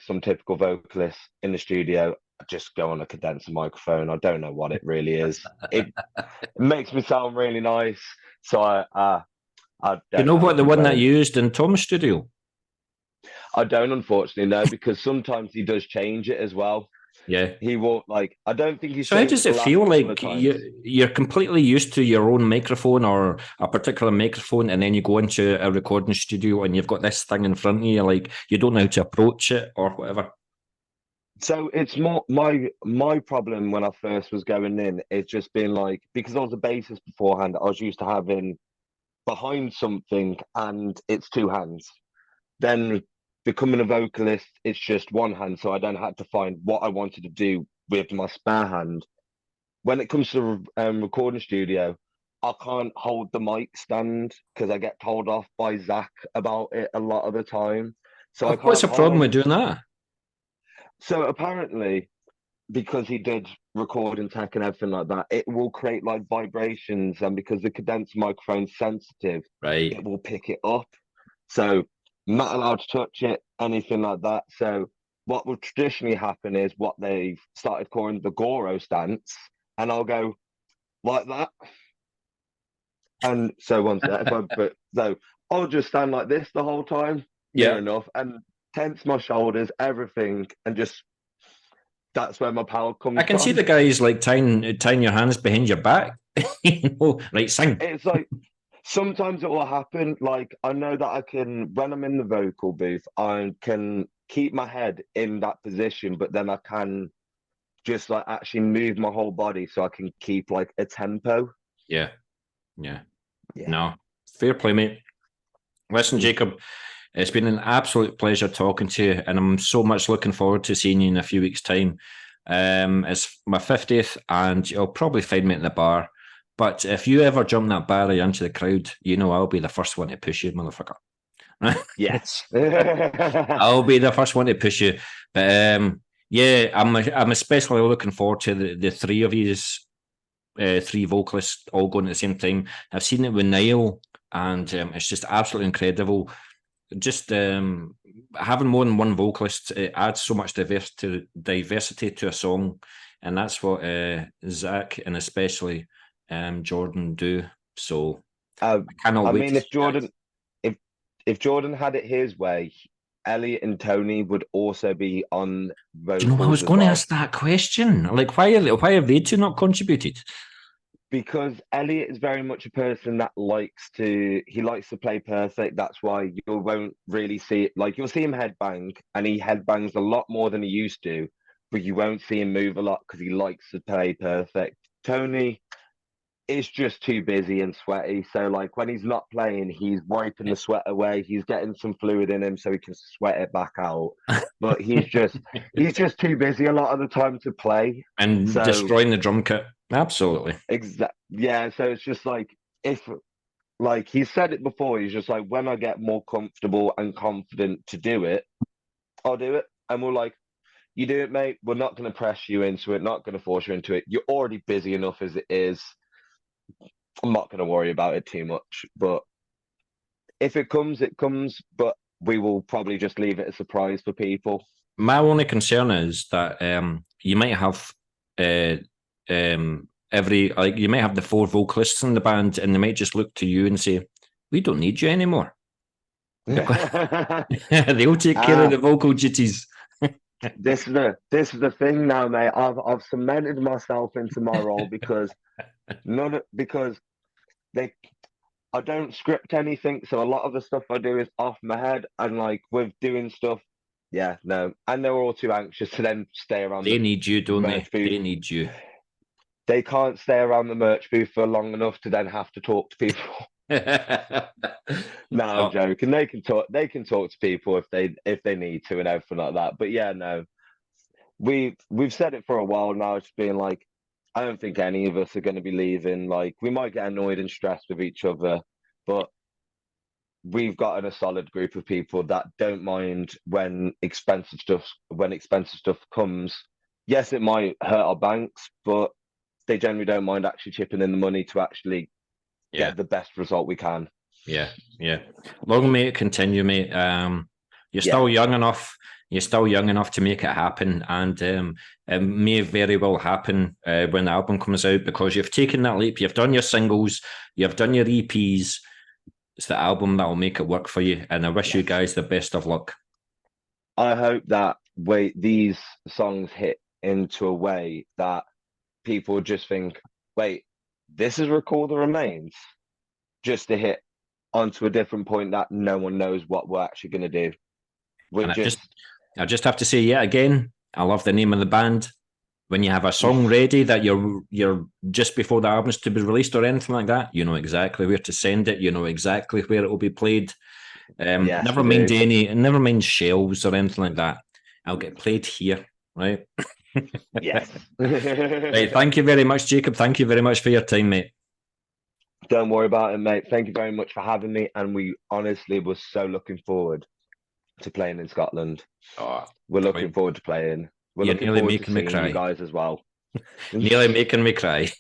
some typical vocalists in the studio, I just go on a condenser microphone. I don't know what it really is. It makes me sound really nice, so I You don't know know how what to the one that complain. you used in Tom's studio? I don't unfortunately know because sometimes he does change it as well. Yeah. He will like I don't think he's So how changed does it the it last feel couple of like times. you're completely used to your own microphone or a particular microphone, and then you go into a recording studio and you've got this thing in front of you, like you don't know how to approach it or whatever? So it's more my problem when I first was going in is just being like because I was a bassist beforehand, I was used to having behind something and it's two hands. Then becoming a vocalist, it's just one hand. So I then had to find what I wanted to do with my spare hand. When it comes to recording studio, I can't hold the mic stand because I get told off by Zach about it a lot of the time. So I What's can't the hold problem with on. doing that? So apparently, because he did recording tech and everything like that, it will create like vibrations, and because the condenser microphone's sensitive, Right. it will pick it up. So I'm not allowed to touch it, anything like that. So what will traditionally happen is what they've started calling the Goro stance, and I'll go like that. And so once that, if I but so I'll just stand like this the whole time, near Yeah. enough, and tense my shoulders, everything, and just that's where my power I comes can see the from. guys like tying your hands behind your back. Right, sing. It's like sometimes it will happen. Like I know that I can when I'm in the vocal booth, I can keep my head in that position, but then I can just like actually move my whole body so I can keep like a tempo. Yeah, yeah. Yeah. No, fair play, mate. Listen, Jacob, it's been an absolute pleasure talking to you, and I'm so much looking forward to seeing you in a few weeks' time. It's my 50th, and you'll probably find me at the bar. But if you ever jump that barrier into the crowd, you know I'll be the first one to push you, motherfucker. Yes. I'll be the first one to push you. But yeah, I'm especially looking forward to the three of yous, three vocalists all going at the same time. I've seen it with Niall, and it's just absolutely incredible. Just having more than one vocalist, it adds so much diversity to a song, and that's what Zach and especially Jordan do. So uh, I cannot I wait to mean, see you guys. if if Jordan had it his way, Elliot and Tony would also be on Do you know, I was vocals as going to well. ask that question. Like, why have they two not contributed? Because Elliot is very much a person that likes to play perfect. That's why you won't really see it. Like you'll see him headbang, and he headbangs a lot more than he used to, but you won't see him move a lot because he likes to play perfect. Tony is just too busy and sweaty. So like when he's not playing, he's wiping the sweat away. He's getting some fluid in him so he can sweat it back out. But he's just too busy a lot of the time to play. And So destroying the drum kit. Absolutely. yeah, so it's just like if like he said it before, he's just like when I get more comfortable and confident to do it, I'll do it. And we're like, you do it, mate. We're not going to press you into it, not going to force you into it. You're already busy enough as it is. I'm not going to worry about it too much. But if it comes, it comes. But we will probably just leave it a surprise for people. My only concern is that you might have uh, you might have the four vocalists in the band, and they might just look to you and say, "We don't need you anymore." They'll take care of Ah, the vocal duties. this is the thing now, mate. I've cemented myself into my role because because they I don't script anything, so a lot of the stuff I do is off my head. And like with doing stuff, yeah, no. And they were all too anxious to then stay around They the need you, don't they? merch booth. They need you. They can't stay around the merch booth for long enough to then have to talk to people. No, I'm Oh, joking. They can talk. They can talk to people if they need to and everything like that. But yeah, no. We've said it for a while now. It's being like I don't think any of us are going to be leaving. Like, we might get annoyed and stressed with each other, but we've gotten a solid group of people that don't mind when expensive stuff comes. Yes, it might hurt our banks, but they generally don't mind actually chipping in the money to actually Yeah, get the best result we can. yeah, yeah. Long may it continue, mate. You're Yeah, still young enough. You're still young enough to make it happen, and it may very well happen when the album comes out because you've taken that leap. You've done your singles, you've done your EPs. It's the album that will make it work for you, and I wish you yes. guys the best of luck. I hope that these songs hit into a way that people just think, wait, this is Recall the Remains, just to hit onto a different point that no one knows what we're actually going to do. We're And just, I just have to say, yeah, again, I love the name of the band. When you have a song ready that you're just before the album's to be released or anything like that, you know exactly where to send it. You know exactly where it will be played. yes, Never we mind do. never mind shelves or anything like that. I'll get played here, right? Yes. Right. Thank you very much, Jacob. Thank you very much for your time, mate. Don't worry about it, mate. Thank you very much for having me. And we honestly were so looking forward to playing in Scotland. Oh, We're looking wait, forward to playing. We're you're looking nearly forward to making me seeing you cry. guys as well. Nearly making me cry.